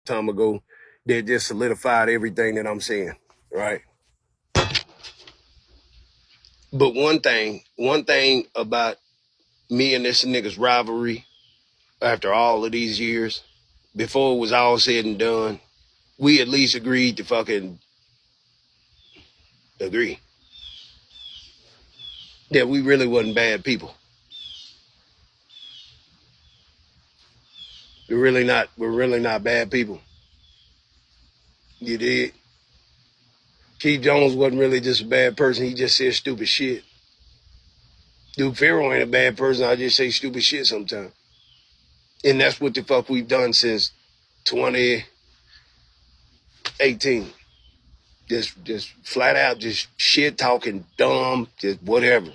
time ago that just solidified everything that I'm saying, right? But one thing about me and this nigga's rivalry after all of these years, before it was all said and done, we at least agreed to fucking agree that we really wasn't bad people. We're really not bad people. You did. Keith Jones wasn't really just a bad person. He just said stupid shit. Dude, Fero ain't a bad person. I just say stupid shit sometimes. And that's what the fuck we've done since 2018. Just flat out, just shit talking, dumb, just whatever.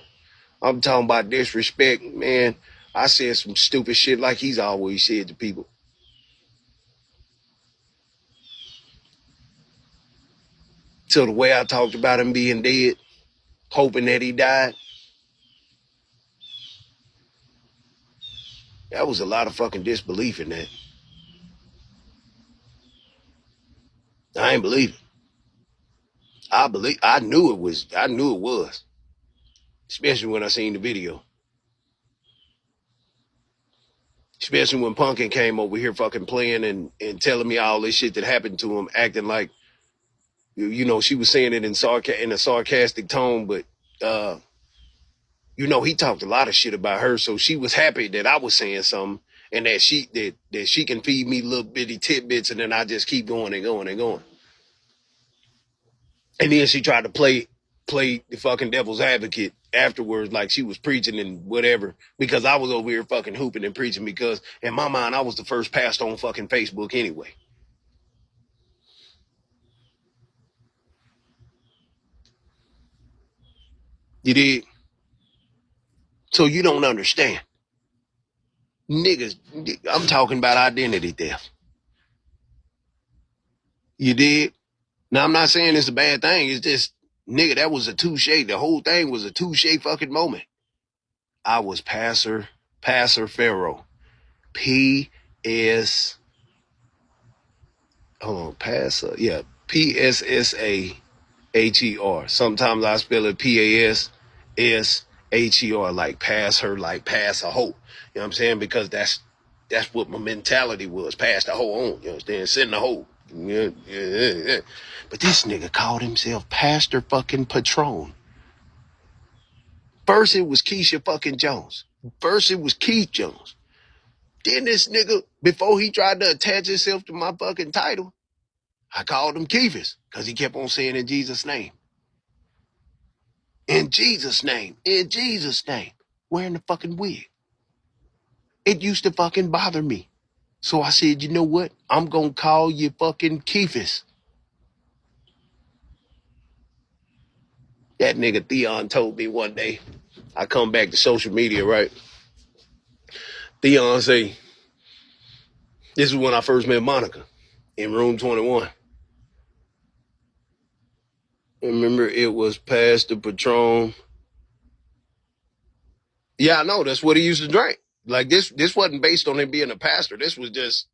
I'm talking about disrespect, man. I said some stupid shit like he's always said to people. So the way I talked about him being dead, hoping that he died, that was a lot of fucking disbelief in that. I ain't believe it. I knew it was. Especially when I seen the video. Especially when Punkin came over here fucking playing and telling me all this shit that happened to him, acting like, you know, she was saying it in a sarcastic tone, but you know, he talked a lot of shit about her, so she was happy that I was saying something and that she can feed me little bitty tidbits, and then I just keep going and going and going. And then she tried to play the fucking devil's advocate afterwards, like she was preaching and whatever, because I was over here fucking hooping and preaching, because in my mind I was the first pastor on fucking Facebook anyway. You did? So you don't understand. Niggas, I'm talking about identity theft. You did? Now, I'm not saying it's a bad thing. It's just, nigga, that was a touche. The whole thing was a touche fucking moment. I was Pastor Fero. P-S... Hold on, Passer. Yeah, P-S-S-A-H-E-R. Sometimes I spell it P-A-S-S-H-E-R, like pass her, like pass a hoe. You know what I'm saying? Because that's what my mentality was. Pass the hoe on. You understand? Send the hoe. Yeah. But this nigga called himself Pastor fucking Patron. First it was Keisha fucking Jones. First it was Keith Jones. Then this nigga, before he tried to attach himself to my fucking title, I called him Keithus, because he kept on saying in Jesus' name. In Jesus' name. In Jesus' name. Wearing the fucking wig. It used to fucking bother me. So I said, you know what? I'm going to call you fucking Keithus. That nigga Theon told me one day, I come back to social media, right? Theon say, this is when I first met Monica in room 21. Remember, it was Pastor Patron. Yeah, I know. That's what he used to drink. Like, this wasn't based on him being a pastor. This was just,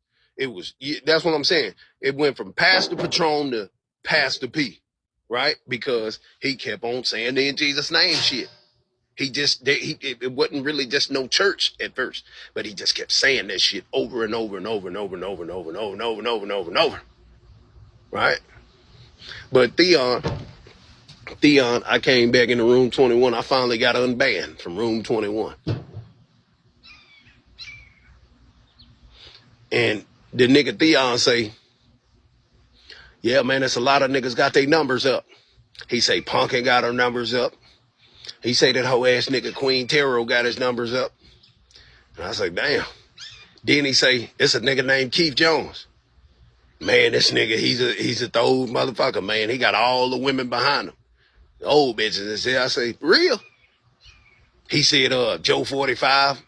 that's what I'm saying. It went from Pastor Patron to Pastor P, right? Because he kept on saying the in Jesus' name shit. It wasn't really just no church at first, but he just kept saying that shit over and over and over and over and over and over and over and over and over and over and over. Right? But Theon, I came back into room 21. I finally got unbanned from room 21. And the nigga Theon say, yeah, man, there's a lot of niggas got their numbers up. He say Punkin got her numbers up. He say that whole ass nigga Queen Taro got his numbers up. And I was like, damn. Then he say, it's a nigga named Keith Jones. Man, this nigga, he's a old motherfucker, man. He got all the women behind him. The old bitches. I say, for real? He said, Joe 45,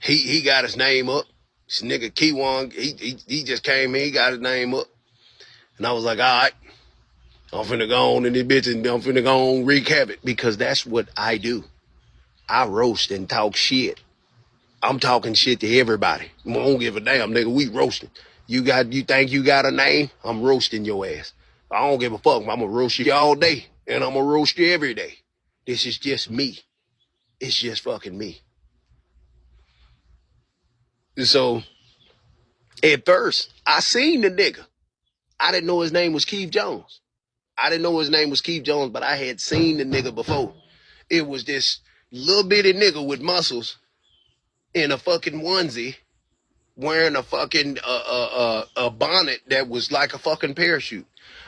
he got his name up. This nigga Kiwan, he just came in, he got his name up. And I was like, all right, I'm finna go on in this bitch and I'm finna go on recap it, because that's what I do. I roast and talk shit. I'm talking shit to everybody. I don't give a damn, nigga. We roasting. You think you got a name? I'm roasting your ass. I don't give a fuck. I'm gonna roast you all day, and I'm gonna roast you every day. This is just me. It's just fucking me. And so at first, I seen the nigga. I didn't know his name was Keith Jones. But I had seen the nigga before. It was this little bitty nigga with muscles in a fucking onesie, wearing a fucking a bonnet that was like a fucking parachute.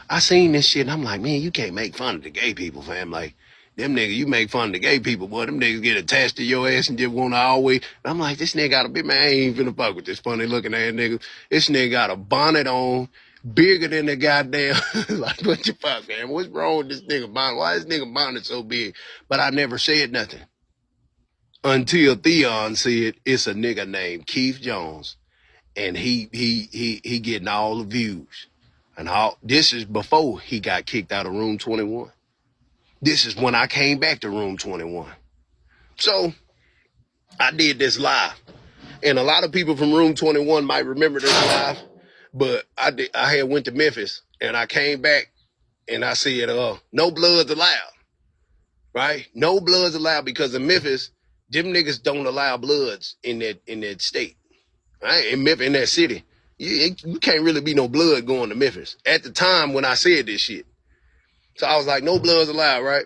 I seen this shit and I'm like, man, you can't make fun of the gay people, fam. Like, them niggas, you make fun of the gay people, boy, them niggas get attached to your ass and just want to always. I'm like, this nigga got a big man, I ain't finna fuck with this funny looking ass nigga. This nigga got a bonnet on, bigger than the goddamn, like, what the fuck, man? What's wrong with this nigga bonnet? Why is this nigga bonnet so big? But I never said nothing. Until Theon said, it's a nigga named Keith Jones. And he getting all the views. And this is before he got kicked out of Room 21. This is when I came back to Room 21. So I did this live. And a lot of people from Room 21 might remember this live. But I had went to Memphis and I came back and I said, no bloods allowed. Right? No bloods allowed because in Memphis, them niggas don't allow bloods in that state. Right? In Memphis, in that city. You can't really be no blood going to Memphis. At the time when I said this shit. So I was like, no bloods allowed, right?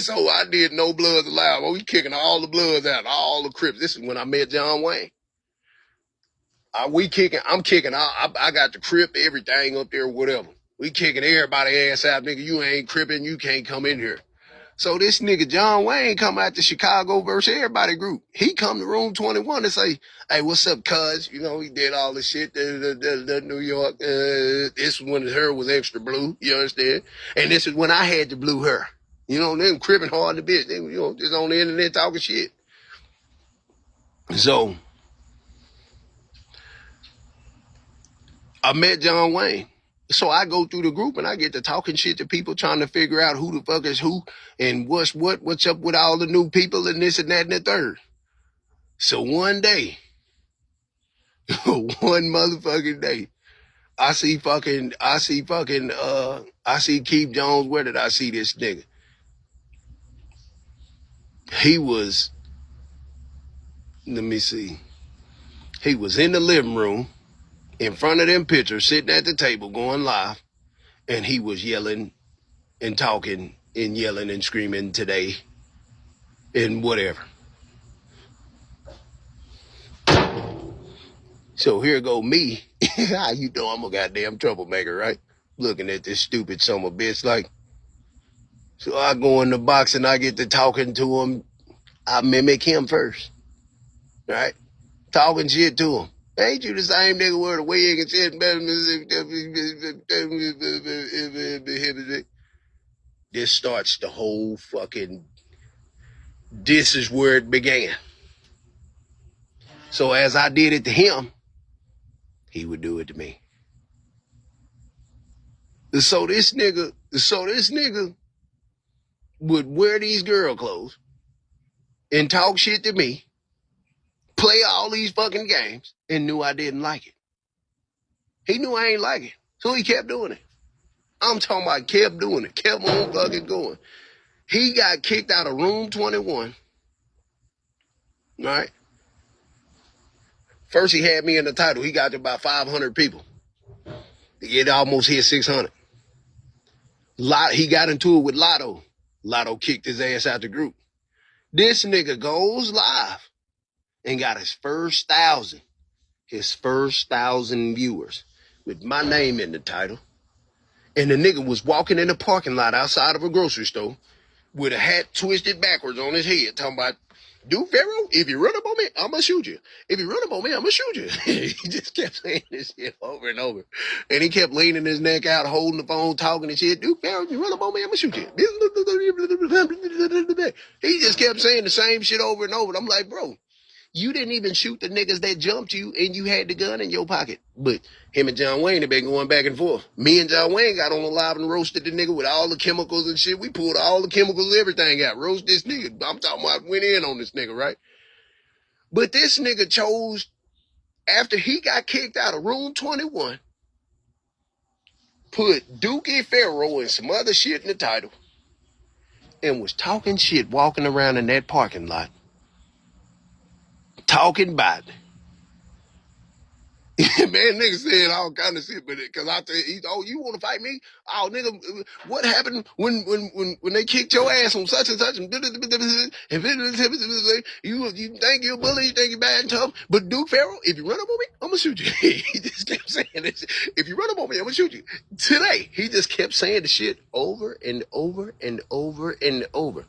So I did no bloods allowed. Well, we kicking all the bloods out, all the Crips. This is when I met John Wayne. I'm kicking, I got the Crip, everything up there, whatever. We kicking everybody ass out, nigga. You ain't Cripping, you can't come in here. So this nigga John Wayne come out to Chicago versus everybody group. He come to Room 21 and say, hey, what's up, cuz? You know, he did all this shit, the New York. This was when his hair was extra blue, you understand? And this is when I had the blue hair. You know, them cripping hard to bitch. They, you know, just on the internet talking shit. So I met John Wayne. So I go through the group and I get to talking shit to people trying to figure out who the fuck is who and what's up with all the new people and this and that and the third. So one day, one motherfucking day, I see Keith Jones. Where did I see this nigga? He was, let me see. He was in the living room in front of them pictures, sitting at the table going live, and he was yelling and talking and yelling and screaming today and whatever. So here go me. You know I'm a goddamn troublemaker, right? Looking at this stupid son of a bitch like. So I go in the box and I get to talking to him. I mimic him first, right? Talking shit to him. Ain't you the same nigga with a wig and shit? This starts the whole fucking, this is where it began. So as I did it to him, he would do it to me. So this nigga would wear these girl clothes and talk shit to me, play all these fucking games, and knew I didn't like it. He knew I ain't like it, so he kept doing it. I'm talking about kept doing it, kept on fucking going. He got kicked out of Room 21, right? First he had me in the title. He got to about 500 people. It almost hit 600. He got into it with Lotto. Lotto kicked his ass out the group. This nigga goes live and got his first 1,000 viewers with my name in the title. And the nigga was walking in the parking lot outside of a grocery store with a hat twisted backwards on his head, talking about, dude, Fero, if you run up on me, I'm going to shoot you. If you run up on me, I'm going to shoot you. He just kept saying this shit over and over. And he kept leaning his neck out, holding the phone, talking and shit. Dude, Fero, if you run up on me, I'm going to shoot you. He just kept saying the same shit over and over. And I'm like, bro, you didn't even shoot the niggas that jumped you and you had the gun in your pocket. But him and John Wayne have been going back and forth. Me and John Wayne got on the live and roasted the nigga with all the chemicals and shit. We pulled all the chemicals, everything out. Roast this nigga. I'm talking about went in on this nigga, right? But this nigga chose, after he got kicked out of room 21, put Dookie Fero and some other shit in the title, and was talking shit walking around in that parking lot. Talking about it. Man, nigga said all kind of shit, but because I said, oh, you want to fight me? Oh, nigga, what happened when they kicked your ass on such and such? And you think you're a bully, you think you're bad and tough, but Duke Farrell, if you run up on me, I'm gonna shoot you. He just kept saying this. If you run up on me, I'm gonna shoot you. Today, he just kept saying the shit over and over and over and over.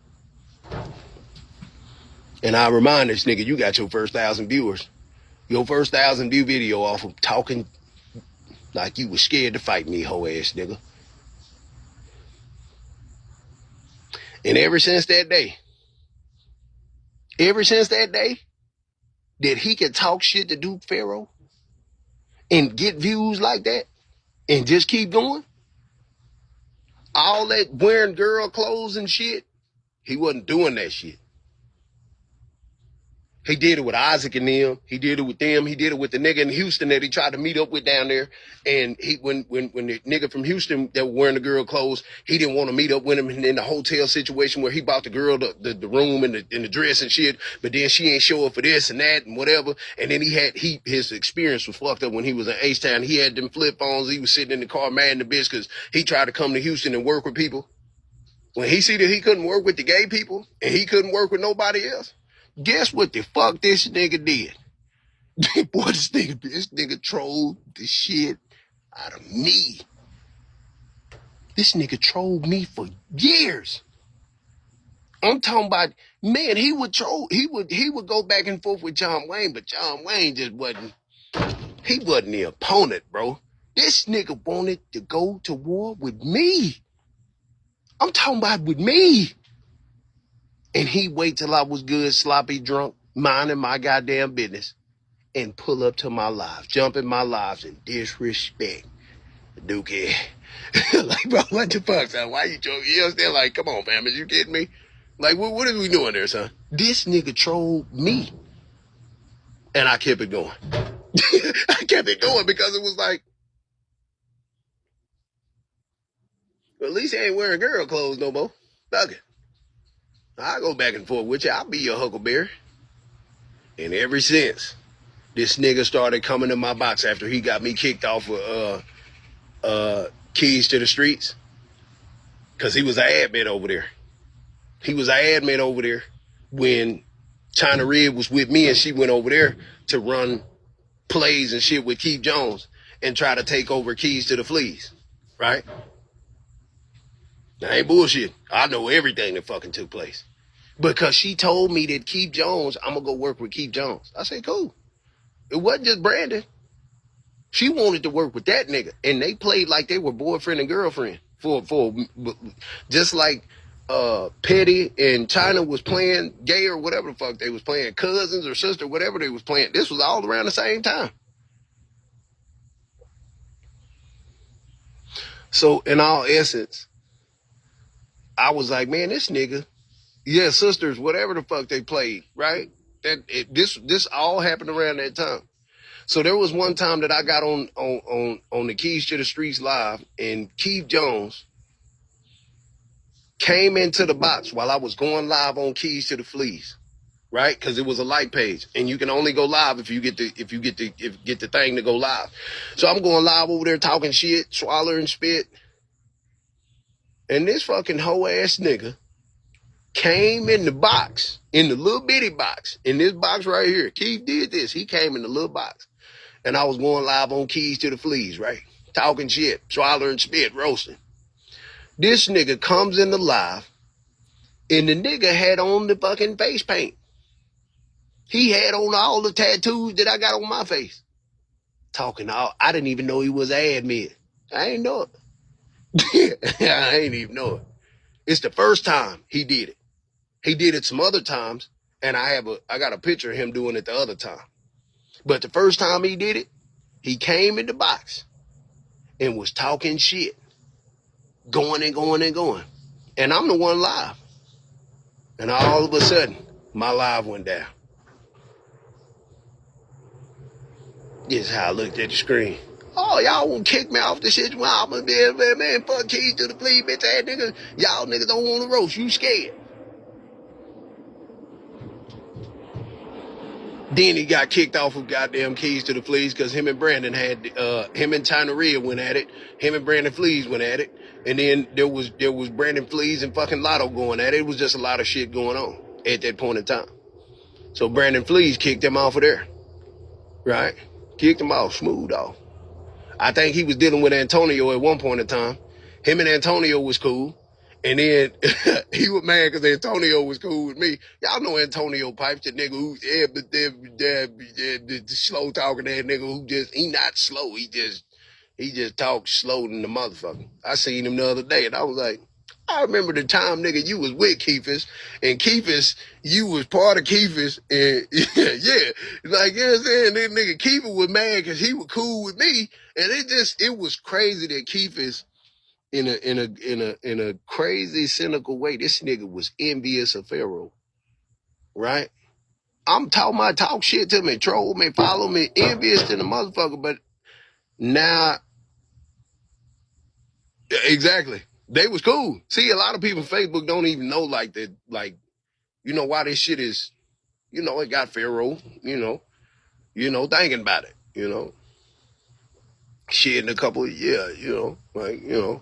And I remind this nigga, you got your first 1,000 viewers. Your first 1,000 view video off of talking like you was scared to fight me, hoe ass nigga. And ever since that day that he could talk shit to Duke Fero and get views like that and just keep going, all that wearing girl clothes and shit, he wasn't doing that shit. He did it with Isaac and them. He did it with them. He did it with the nigga in Houston that he tried to meet up with down there. And he, when the nigga from Houston that was wearing the girl clothes, he didn't want to meet up with him in the hotel situation where he bought the girl the room and the dress and shit. But then she ain't show up for this and that and whatever. And then his experience was fucked up when he was in H-Town. He had them flip phones. He was sitting in the car mad in the bitch because he tried to come to Houston and work with people. When he see that he couldn't work with the gay people and he couldn't work with nobody else, guess what the fuck this nigga did? Boy, this nigga trolled the shit out of me. This nigga trolled me for years. I'm talking about, man, he would go back and forth with John Wayne, but John Wayne just wasn't the opponent, bro. This nigga wanted to go to war with me. I'm talking about with me. And he wait till I was good, sloppy, drunk, minding my goddamn business, and pull up to my lives, jump in my lives and disrespect Dookie. Like, bro, what the fuck, son? Why you joking? You understand? Like, come on, fam, is you kidding me? Like, what are we doing there, son? This nigga trolled me. And I kept it going. I kept it going because it was like, well, at least he ain't wearing girl clothes no more. Fuck it. I go back and forth with you. I'll be your huckleberry. And ever since, this nigga started coming to my box after he got me kicked off of Keys to the Streets. Because he was an admin over there. He was an admin over there when China Red was with me and she went over there to run plays and shit with Keith Jones and try to take over Keys to the Fleas. Right? I ain't bullshit. I know everything that fucking took place. Because she told me that Keith Jones, I'm going to go work with Keith Jones. I said, cool. It wasn't just Brandon. She wanted to work with that nigga. And they played like they were boyfriend and girlfriend. For just like Petty and China was playing gay or whatever the fuck they was playing, cousins or sister, whatever they was playing. This was all around the same time. So in all essence, I was like, man, this nigga, yeah, sisters, whatever the fuck they played, right? This all happened around that time. So there was one time that I got on the Keys to the Streets live, and Keith Jones came into the box while I was going live on Keys to the Fleas, right? Because it was a like page, and you can only go live if you get the thing to go live. So I'm going live over there talking shit, swallowing spit. And this fucking hoe ass nigga came in the box, in the little bitty box, in this box right here. Keith did this. He came in the little box. And I was going live on Keys to the Fleas, right? Talking shit, swallowing spit, roasting. This nigga comes in the live, and the nigga had on the fucking face paint. He had on all the tattoos that I got on my face. Talking all, I didn't even know he was an admin. I ain't know it. I ain't even know it. It's the first time he did it. He did it some other times, and I got a picture of him doing it the other time. But the first time he did it, he came in the box and was talking shit, going and going and going. And I'm the one live. And all of a sudden, my live went down. This is how I looked at the screen. Oh, y'all won't kick me off the shit. Well, I'm a man, fuck keys to the police, bitch ass nigga. Y'all niggas don't want to roast. You scared. Then he got kicked off of goddamn keys to the fleas because him and Brandon had him and China Rhea went at it. Him and Brandon Fleas went at it. And then there was Brandon Fleas and fucking Lotto going at it. It was just a lot of shit going on at that point in time. So Brandon Fleas kicked him off of there. Right? Kicked him off, smooth off. I think he was dealing with Antonio at one point in time. Him and Antonio was cool. And then he was mad because Antonio was cool with me. Y'all know Antonio Pipes, the nigga who, the slow talking that nigga who he not slow. He just talks slow than the motherfucker. I seen him the other day and I was like, I remember the time, nigga, you was with Keefus, and Keefus, you was part of Keefus, and yeah, like, you know what I'm saying? That nigga Keefus was mad because he was cool with me, and it was crazy that Keefus, in a crazy, cynical way, this nigga was envious of Fero, right? I'm talking about talk shit to me, troll me, follow me, envious to the motherfucker, but now, exactly. They was cool. See, a lot of people on Facebook don't even know like that, like, you know, why this shit is, you know, it got Fero, you know, thinking about it, you know. Shit in a couple of, yeah, you know, like, you know,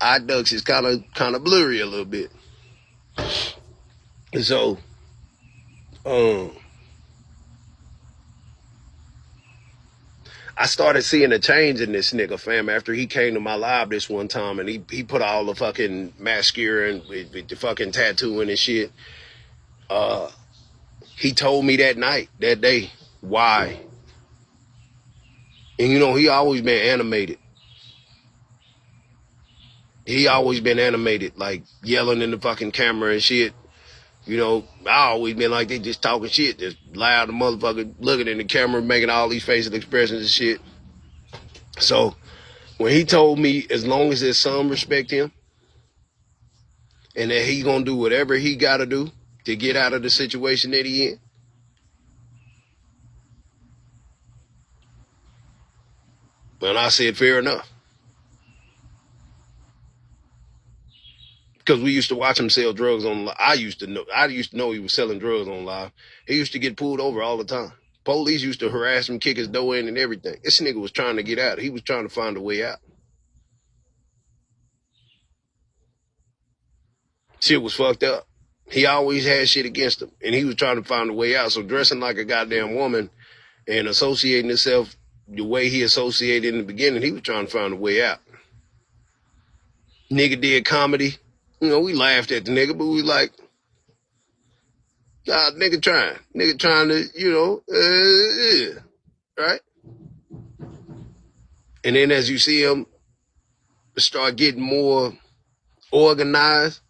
eye ducks is kind of blurry a little bit. And so, I started seeing a change in this nigga, fam, after he came to my live this one time and he put all the fucking mascara and with the fucking tattooing and shit. He told me that day, why. And you know, he always been animated. He always been animated, like yelling in the fucking camera and shit. You know, I always been like they just talking shit, just loud, the motherfucker looking in the camera, making all these facial expressions and shit. So when he told me as long as his son respect him and that he gonna do whatever he gotta do to get out of the situation that he in, and I said, fair enough. Because we used to watch him sell drugs on. I used to know he was selling drugs on live. He used to get pulled over all the time. Police used to harass him, kick his door in, and everything. This nigga was trying to get out. He was trying to find a way out. Shit was fucked up. He always had shit against him, and he was trying to find a way out. So dressing like a goddamn woman and associating himself the way he associated in the beginning, he was trying to find a way out. Nigga did comedy. You know, we laughed at the nigga, but we like, God, nigga trying to, you know, yeah, right? And then as you see him start getting more organized,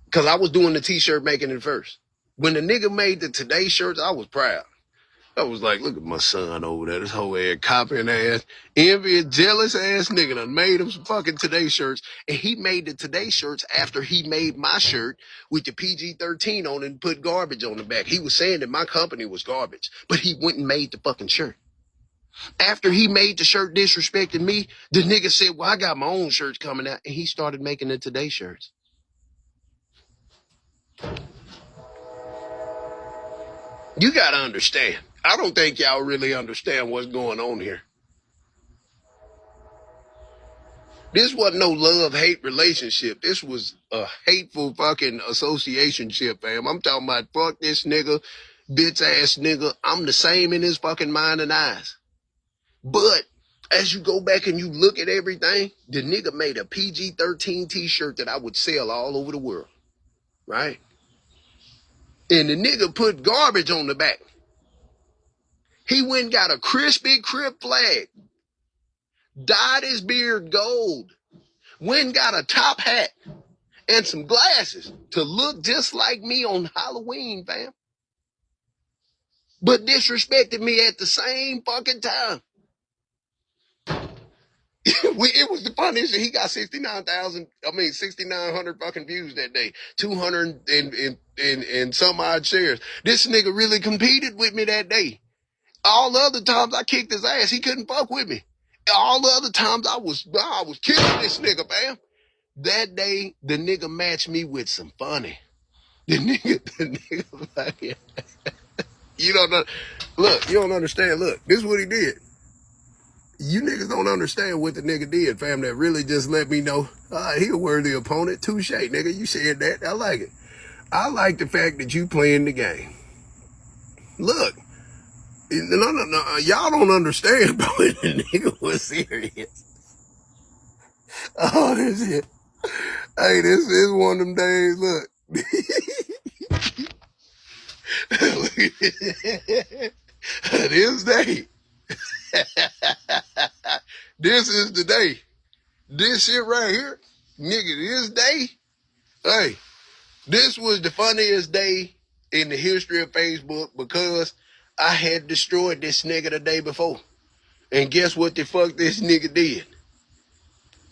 because I was doing the t-shirt making it first. When the nigga made the Today shirts, I was proud. I was like, look at my son over there, this whole ass copying ass, envious, jealous ass nigga done made him some fucking Today shirts. And he made the Today shirts after he made my shirt with the PG-13 on it and put garbage on the back. He was saying that my company was garbage, but he went and made the fucking shirt. After he made the shirt disrespecting me, the nigga said, well, I got my own shirts coming out. And he started making the Today shirts. You gotta understand. I don't think y'all really understand what's going on here. This wasn't no love-hate relationship. This was a hateful fucking associationship, fam. I'm talking about fuck this nigga, bitch-ass nigga. I'm the same in his fucking mind and eyes. But as you go back and you look at everything, the nigga made a PG-13 t-shirt that I would sell all over the world, right? And the nigga put garbage on the back. He went and got a crispy Crip flag, dyed his beard gold, went and got a top hat and some glasses to look just like me on Halloween, fam. But disrespected me at the same fucking time. It was the funniest shit. He got 6,900 fucking views that day. 200 and some odd shares. This nigga really competed with me that day. All the other times I kicked his ass, he couldn't fuck with me. All the other times I was killing this nigga, fam. That day, the nigga matched me with some funny. The nigga like, you don't know. Look, you don't understand. Look, this is what he did. You niggas don't understand what the nigga did, fam. That really just let me know he a worthy opponent. Touche, nigga. You said that. I like it. I like the fact that you playing the game. Look, no. Y'all don't understand, bro. The nigga was serious. Oh, this shit. Hey, this is one of them days. Look. This day. This is the day. This shit right here, nigga, this day, hey, this was the funniest day in the history of Facebook because I had destroyed this nigga the day before. And guess what the fuck this nigga did?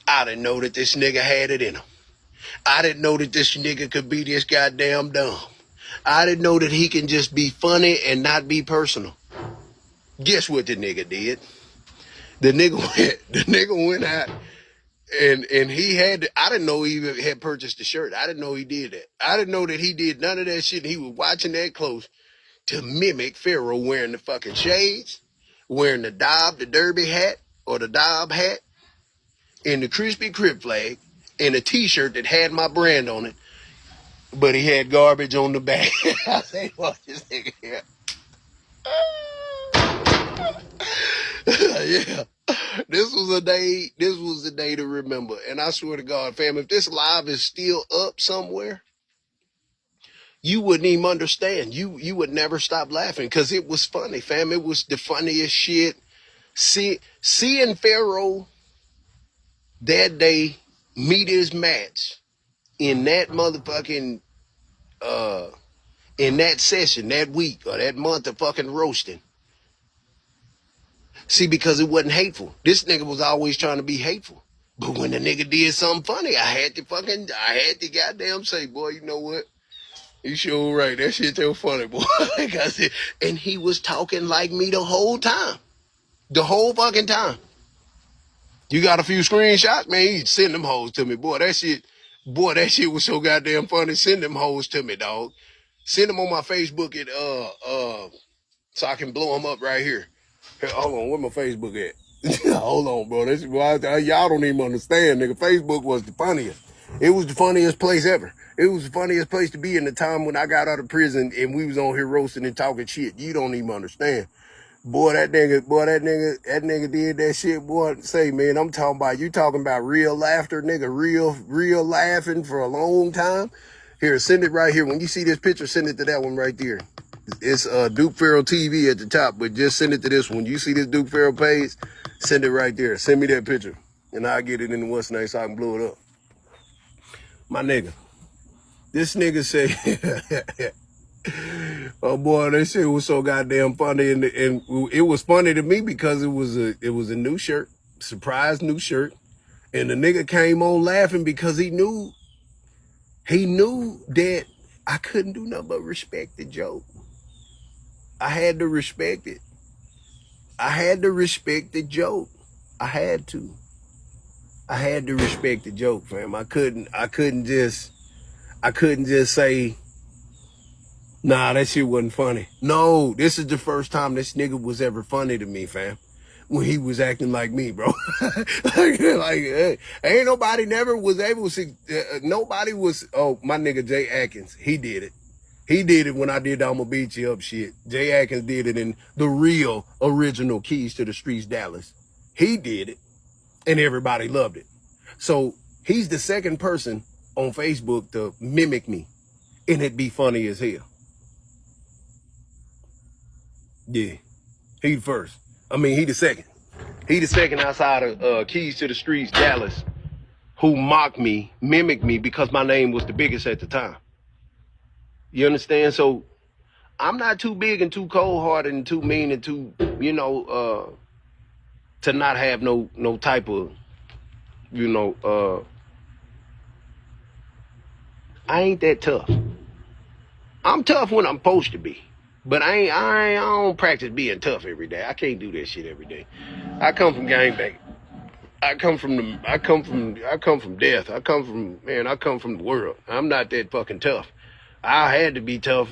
I didn't know that this nigga had it in him. I didn't know that this nigga could be this goddamn dumb. I didn't know that he can just be funny and not be personal. Guess what the nigga did? The nigga went out and he had, I didn't know he even had purchased the shirt. I didn't know he did that. I didn't know that he did none of that shit. He was watching that close to mimic Fero wearing the fucking shades, wearing the derby hat or the Dob hat, and the Krispy Kreme flag, and a t-shirt that had my brand on it, but he had garbage on the back. I say, watch this nigga here. Yeah. This was a day to remember. And I swear to God, fam, if this live is still up somewhere, you wouldn't even understand. You would never stop laughing because it was funny, fam. It was the funniest shit. Seeing Fero that day meet his match in that motherfucking in that session, that week or that month of fucking roasting. See, because it wasn't hateful. This nigga was always trying to be hateful. But when the nigga did something funny, I had to goddamn say, boy, you know what? You sure right. That shit so funny, boy. And he was talking like me the whole time. The whole fucking time. You got a few screenshots? Man, you send them hoes to me. Boy, that shit was so goddamn funny. Send them hoes to me, dog. Send them on my Facebook so I can blow them up right here. Hey, hold on, where my Facebook at? Hold on, bro. This is why y'all don't even understand, nigga. Facebook was the funniest. It was the funniest place ever. It was the funniest place to be in the time when I got out of prison and we was on here roasting and talking shit. You don't even understand. Boy, that nigga did that shit, boy. Say, man, I'm talking about, you talking about real laughter, nigga, real laughing for a long time. Here, send it right here. When you see this picture, send it to that one right there. It's Duke Fero TV at the top, but just send it to this one. You see this Duke Fero page? Send it right there. Send me that picture, and I'll get it in the what's name so I can blow it up. My nigga, this nigga say, oh boy, that shit was so goddamn funny, and it was funny to me because it was a new shirt, surprise new shirt, and the nigga came on laughing because he knew that I couldn't do nothing but respect the joke. I had to respect it. I had to respect the joke. I had to respect the joke, fam. I couldn't just say, nah, that shit wasn't funny. No, this is the first time this nigga was ever funny to me, fam. When he was acting like me, bro. Ain't nobody never was able to, nobody was, oh, my nigga Jay Atkins, he did it. He did it when I did I'ma Beat You Up shit. Jay Atkins did it in the real original Keys to the Streets Dallas. He did it, and everybody loved it. So he's the second person on Facebook to mimic me, and it be funny as hell. Yeah, he the first. I mean, he the second. He the second outside of Keys to the Streets Dallas who mocked me, mimicked me because my name was the biggest at the time. You understand? So I'm not too big and too cold-hearted and too mean and too, to not have no type of, I ain't that tough. I'm tough when I'm supposed to be. But I don't practice being tough every day. I can't do that shit every day. I come from gangbang. I come from death. I come from the world. I'm not that fucking tough. I had to be tough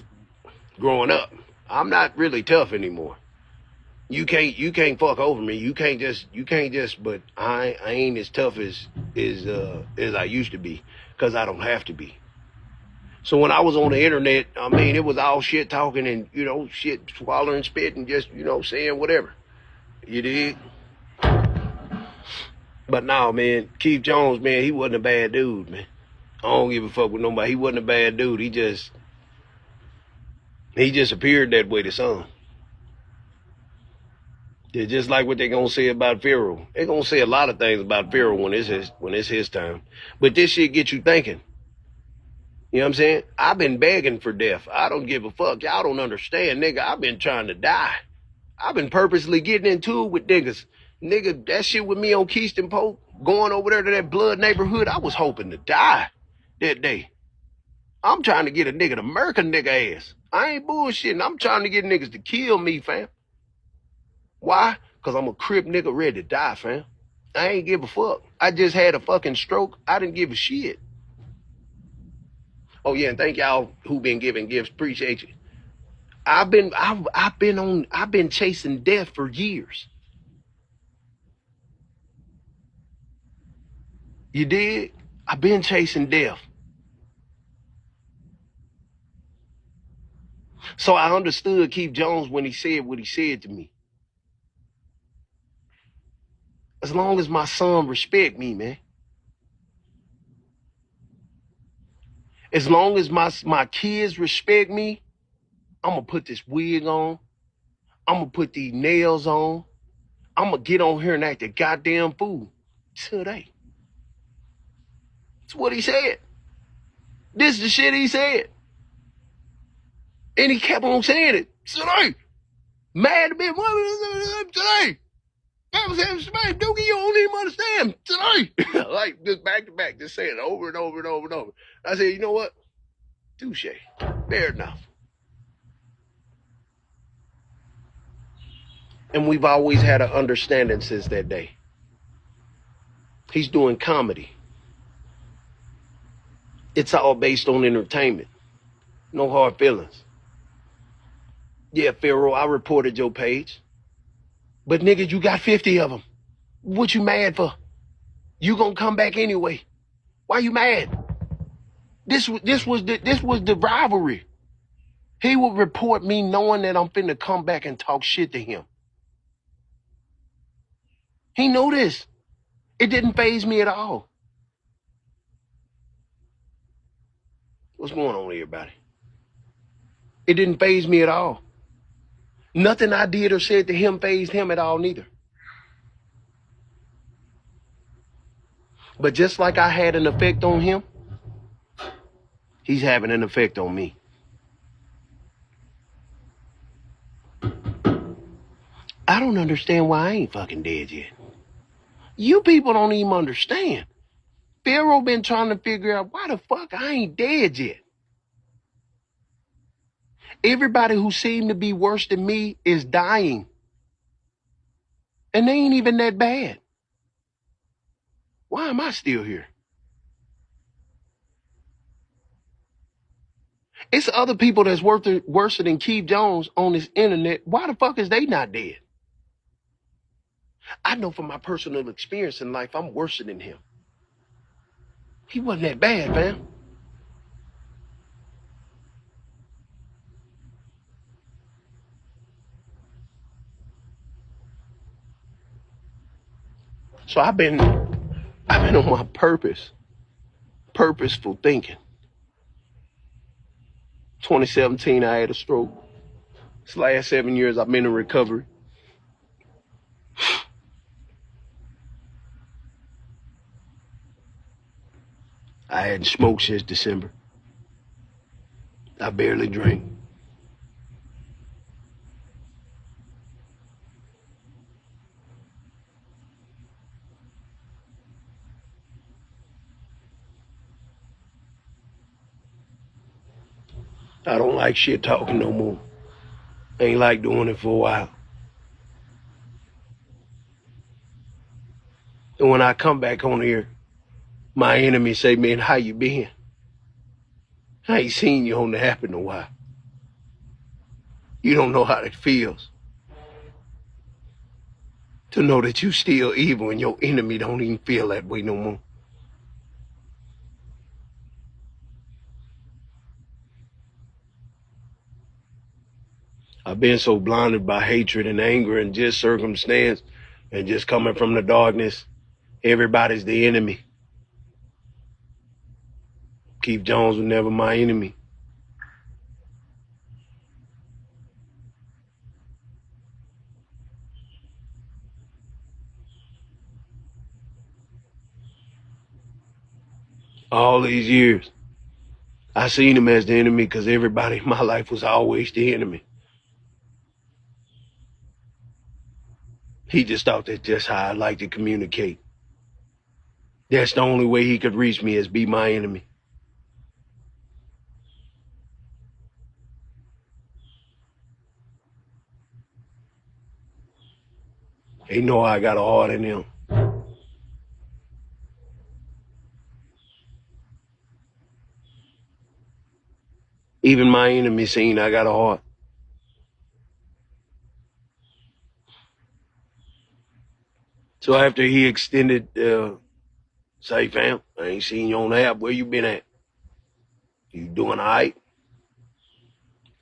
growing up. I'm not really tough anymore. You can't fuck over me. You can't just but I ain't as tough as I used to be cuz I don't have to be. So when I was on the internet, I mean, it was all shit talking and, shit swallowing, spit and just, saying whatever. You dig? But no, man, Keith Jones, man, he wasn't a bad dude, man. I don't give a fuck with nobody. He wasn't a bad dude. He just appeared that way to some. It's just like what they gonna say about Fero. They gonna say a lot of things about Fero when it's his time. But this shit get you thinking. You know what I'm saying? I've been begging for death. I don't give a fuck. Y'all don't understand, nigga. I've been trying to die. I've been purposely getting into it with niggas. Nigga, that shit with me on Keystone Pope, going over there to that blood neighborhood, I was hoping to die that day. I'm trying to get a nigga to murk a nigga ass. I ain't bullshitting. I'm trying to get niggas to kill me, fam. Why? Because I'm a crip nigga ready to die, fam. I ain't give a fuck. I just had a fucking stroke. I didn't give a shit. Oh yeah, and thank y'all who been giving gifts. Appreciate you. I've been chasing death for years. You did? I've been chasing death. So I understood Keith Jones when he said what he said to me. As long as my son respect me, man. As long as my kids respect me, I'm gonna put this wig on. I'm gonna put these nails on. I'm gonna get on here and act a goddamn fool today. That's what he said. This is the shit he said. And he kept on saying it. Today. Mad to be today. I was having somebody, Dookie, you don't even understand. Today. Like, just back to back, just saying it over and over and over and over. I said, you know what? Touche. Fair enough. And we've always had an understanding since that day. He's doing comedy. It's all based on entertainment. No hard feelings. Yeah, Fero, I reported your page. But nigga, you got 50 of them. What you mad for? You gonna come back anyway. Why you mad? This was the rivalry. He would report me knowing that I'm finna come back and talk shit to him. He knew this. It didn't faze me at all. What's going on, everybody? It didn't faze me at all. Nothing I did or said to him fazed him at all, neither. But just like I had an effect on him, he's having an effect on me. I don't understand why I ain't fucking dead yet. You people don't even understand. Fero been trying to figure out why the fuck I ain't dead yet. Everybody who seemed to be worse than me is dying. And they ain't even that bad. Why am I still here? It's other people that's worse than Keith Jones on this internet. Why the fuck is they not dead? I know from my personal experience in life, I'm worse than him. He wasn't that bad, fam. So I've been on my purposeful thinking. 2017, I had a stroke. This last 7 years, I've been in recovery. I hadn't smoked since December. I barely drank. I don't like shit talking no more. Ain't like doing it for a while. And when I come back on here, my enemy say, man, how you been? I ain't seen you on the app in a while. You don't know how it feels to know that you still evil and your enemy don't even feel that way no more. I've been so blinded by hatred and anger and just circumstance and just coming from the darkness. Everybody's the enemy. Keith Jones was never my enemy. All these years, I seen him as the enemy because everybody in my life was always the enemy. He just thought that's just how I like to communicate. That's the only way he could reach me is be my enemy. They know I got a heart in them. Even my enemy seen I got a heart. So after he extended, say, fam, I ain't seen you on the app. Where you been at? You doing all right?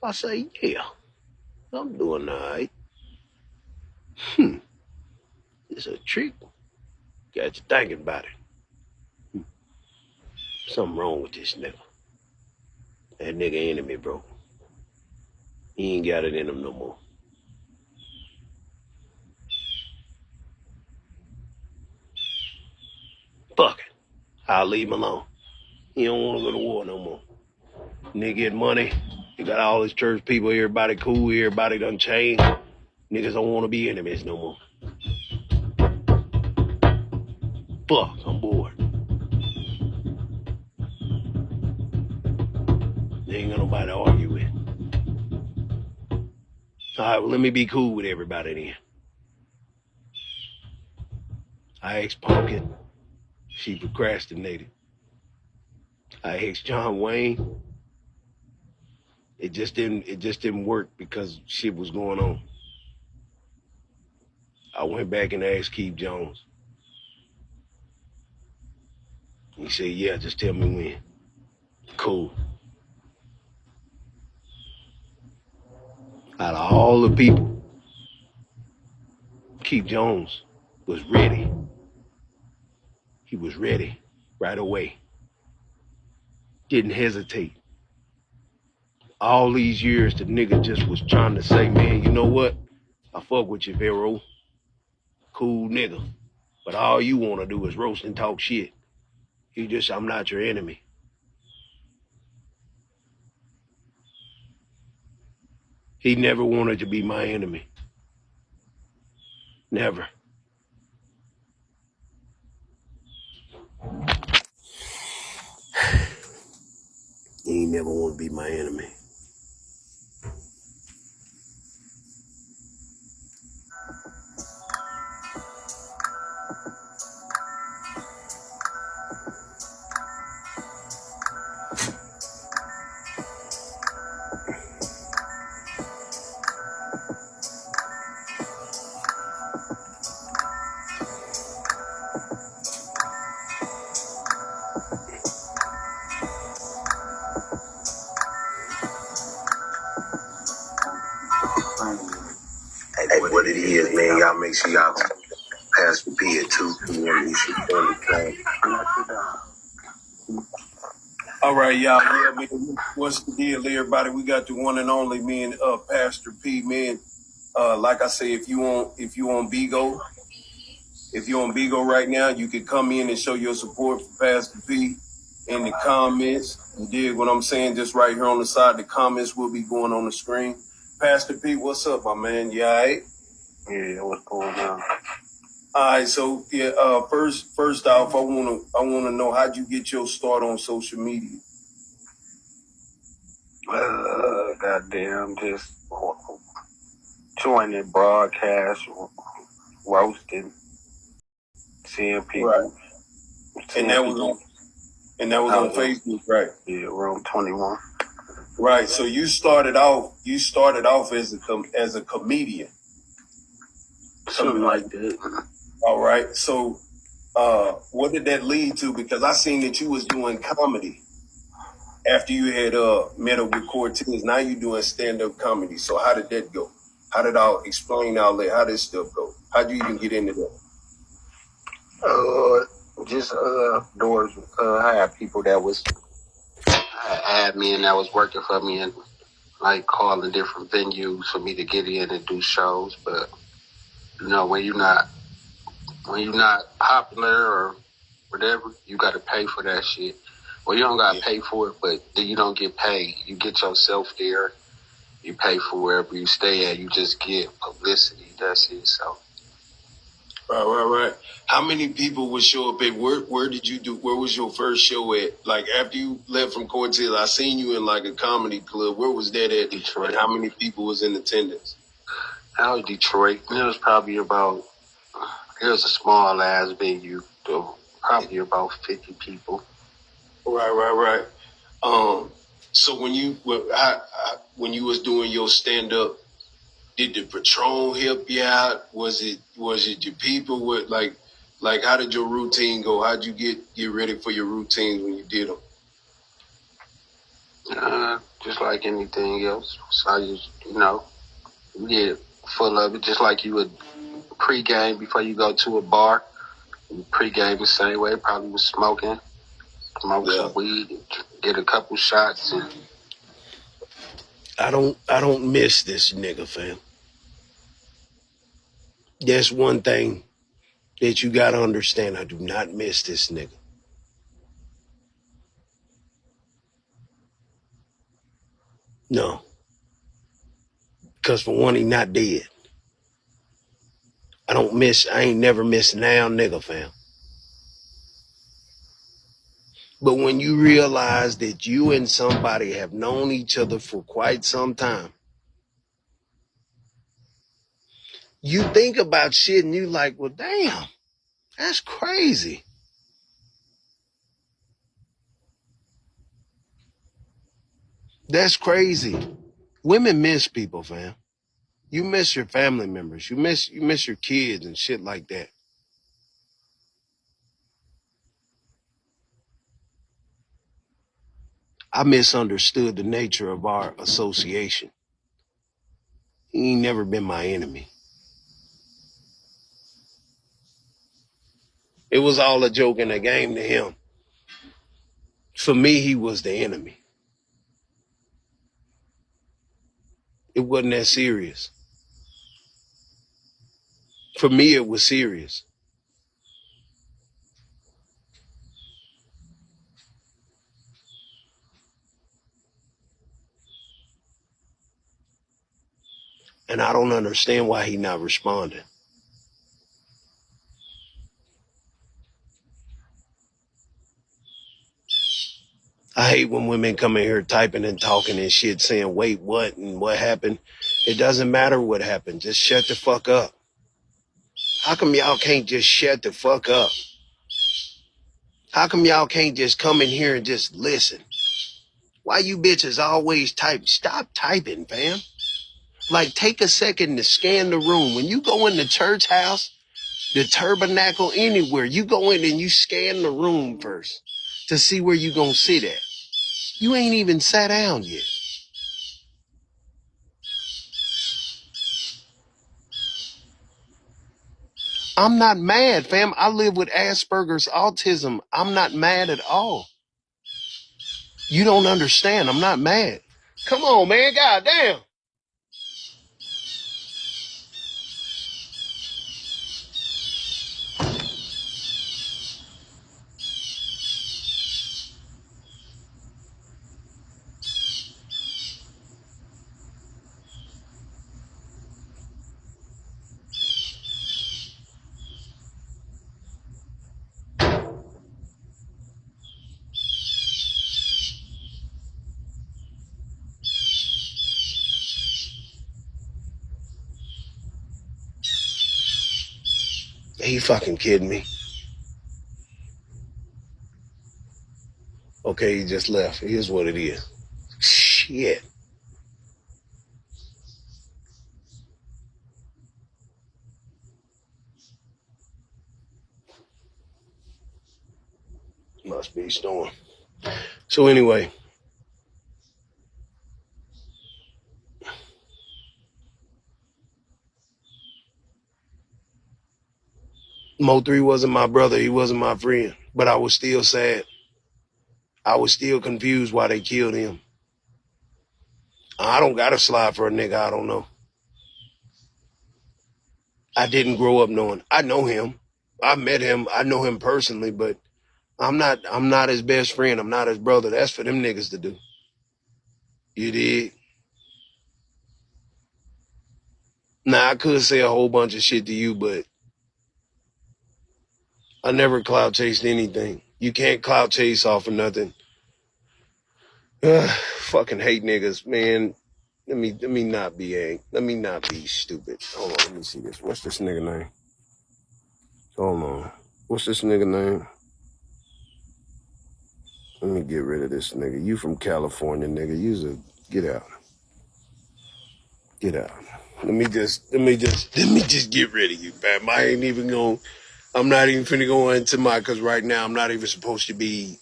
I say, yeah, I'm doing all right. It's a trick. Got you thinking about it. Something wrong with this nigga. That nigga enemy, bro. He ain't got it in him no more. Fuck it. I'll leave him alone. He don't want to go to war no more. Nigga get money. He got all his church people. Everybody cool. Everybody done changed. Niggas don't want to be enemies no more. Fuck, I'm bored. There ain't got nobody to argue with. All right, well, let me be cool with everybody then. I asked Pumpkin. She procrastinated. I asked John Wayne. It just didn't work because shit was going on. I went back and asked Keith Jones. He said, yeah, just tell me when. Cool. Out of all the people, Keith Jones was ready. He was ready right away. Didn't hesitate. All these years, the nigga just was trying to say, man, you know what? I fuck with you, Fero. Cool nigga. But all you want to do is roast and talk shit. I'm not your enemy. He never wanted to be my enemy. Never. He never want to be my enemy. Hey, what it is, man, y'all make sure y'all pass the P at 2 p.m. You should play. All right, y'all. Yeah, man. What's the deal, everybody? We got the one and only man, Pastor P, man. Like I say, if you on Bigo, right now, you can come in and show your support for Pastor P in the comments. You dig what I'm saying? Just right here on the side, the comments will be going on the screen. Pastor P, what's up, my man? You all right? Yeah, what's going on? All right, so yeah, first off, I wanna know how'd you get your start on social media? Goddamn, just joining broadcast, roasting, seeing people. Right. Seeing And that was on Facebook, right? Yeah, Room 21. Right. So you started off as a comedian. Something like that. All right. So what did that lead to? Because I seen that you was doing comedy after you had met up with Cortez. Now you doing stand-up comedy. So how did that go? How did explain all that? How did stuff go? How'd you even get into that? Just doors. I had people that was admin that was working for me and like calling different venues for me to get in and do shows. But you know, when you're not popular or whatever, you got to pay for that shit. Well, you don't got to pay for it, but then you don't get paid. You get yourself there. You pay for wherever you stay at. You just get publicity. That's it. So. Right. How many people would show up at where did you do? Where was your first show at? Like after you left from Cortez, I seen you in like a comedy club. Where was that at? Detroit. And how many people was in attendance? That was Detroit. It was probably about. It was a small ass venue. Probably about 50 people. Right. So when you was doing your stand up, did the Patron help you out? Was it your people? What like how did your routine go? How'd you get ready for your routines when you did them? Just like anything else. So I just, you get full of it. Just like you would pregame before you go to a bar. You pregame the same way. Probably was smoke some weed, get a couple shots. And I don't miss this nigga, fam. That's one thing that you gotta understand. I do not miss this nigga. No. Because for one, he not dead. I ain't never missed now nigga, fam. But when you realize that you and somebody have known each other for quite some time, you think about shit and you like, well, damn, that's crazy. That's crazy. Women miss people, fam. You miss your family members. You miss your kids and shit like that. I misunderstood the nature of our association. He ain't never been my enemy. It was all a joke and a game to him. For me, he was the enemy. It wasn't that serious. For me, it was serious. And I don't understand why he not responding. I hate when women come in here typing and talking and shit saying, wait, what and what happened? It doesn't matter what happened. Just shut the fuck up. How come y'all can't just shut the fuck up? How come y'all can't just come in here and just listen? Why you bitches always type? Stop typing, fam. Like, take a second to scan the room. When you go in the church house, the tabernacle, anywhere, you go in and you scan the room first to see where you gonna sit at. You ain't even sat down yet. I'm not mad, fam. I live with Asperger's autism. I'm not mad at all. You don't understand. I'm not mad. Come on, man. Goddamn. He fucking kidding me. Okay, he just left. Here's what it is. Shit. Must be storm. So anyway. Mo3 wasn't my brother. He wasn't my friend. But I was still sad. I was still confused why they killed him. I don't got to slide for a nigga I don't know. I didn't grow up knowing. I know him. I met him. I know him personally, but I'm not his best friend. I'm not his brother. That's for them niggas to do. You did? Now, I could say a whole bunch of shit to you, but I never clout chased anything. You can't clout chase off of nothing. Fucking hate niggas, man. Let me not be stupid. Hold on, let me see this. What's this nigga name? Hold on. What's this nigga name? Let me get rid of this nigga. You from California, nigga. Get out. Get out. Let me just get rid of you, fam. I'm not even finna go into cause right now I'm not even supposed to be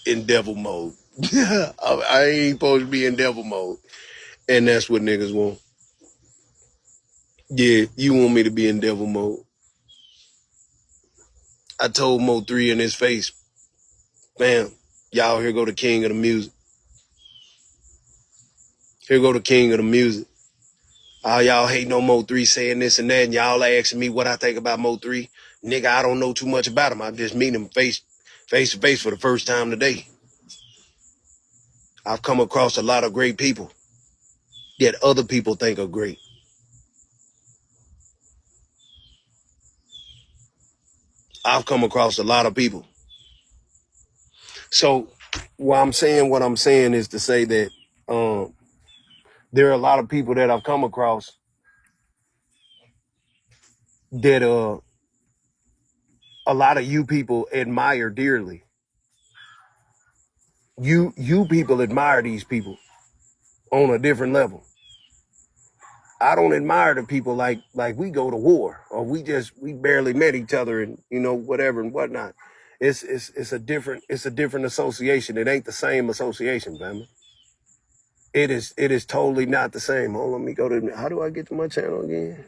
in devil mode. I ain't supposed to be in devil mode. And that's what niggas want. Yeah, you want me to be in devil mode. I told Mo3 in his face, bam, y'all, here go the king of the music. Here go the king of the music. All y'all hating on Mo3 saying this and that, and y'all asking me what I think about Mo3. Nigga, I don't know too much about him. I'm just meeting him face to face for the first time today. I've come across a lot of great people that other people think are great. I've come across a lot of people. So what I'm saying is to say that there are a lot of people that I've come across that a lot of you people admire dearly. You people admire these people on a different level. I don't admire the people like we go to war or we barely met each other and whatever and whatnot. It's a different association. It ain't the same association, family. It is totally not the same. Hold on, let me go to, how do I get to my channel again?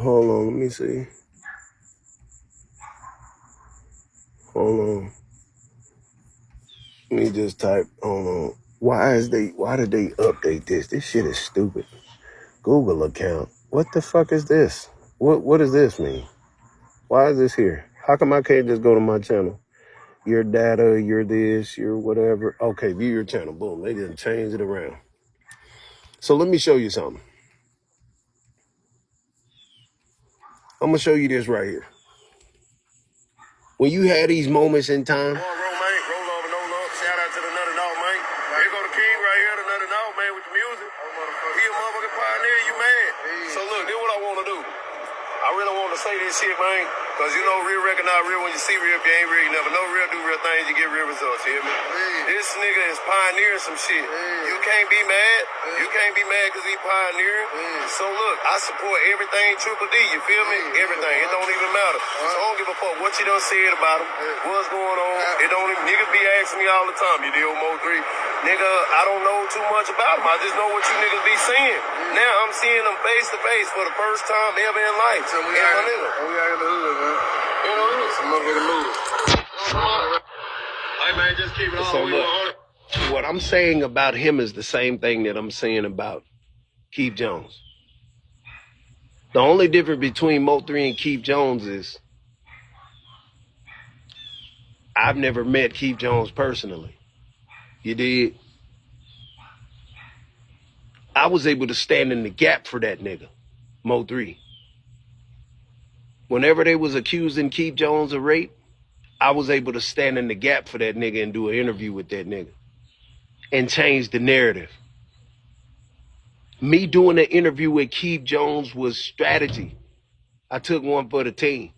Hold on, let me see. Hold on. Let me just type, hold on. Why did they update this? This shit is stupid. Google account. What the fuck is this? What does this mean? Why is this here? How come I can't just go to my channel? Your data, your this, your whatever. Okay, view your channel. Boom. They didn't change it around. So let me show you something. I'm gonna show you this right here. When you had these moments in time. Roll over, no love. Shout out to the Nutter Dog, man. Here go the king right here, the Nutter Dog, man, with the music. He a motherfucking pioneer, you man. So look, this is what I want to do. I really want to say this shit, man, because real recognize real when you see real. If you ain't real, you never know real. Do real things, you get real results. You hear me? This nigga is pioneering some shit. You can't be mad. You can't be mad because he pioneering. So look, I support everything Triple D. You feel me? Everything. It don't even matter. So I don't give a fuck what you done said about him. What's going on? It don't even. Niggas be asking me all the time. You deal with Mo3? Nigga, I don't know too much about him. I just know what you niggas be seeing. Now I'm seeing them face to face for the first time ever in life. So we out in the hood, man. You know, some motherfucking noodles. Hey, man, just keep it on. So look, what I'm saying about him is the same thing that I'm saying about Keith Jones. The only difference between Mo3 and Keith Jones is I've never met Keith Jones personally. You did? I was able to stand in the gap for that nigga, Mo3. Whenever they was accusing Keith Jones of rape, I was able to stand in the gap for that nigga and do an interview with that nigga and change the narrative. Me doing the interview with Keith Jones was strategy. I took one for the team.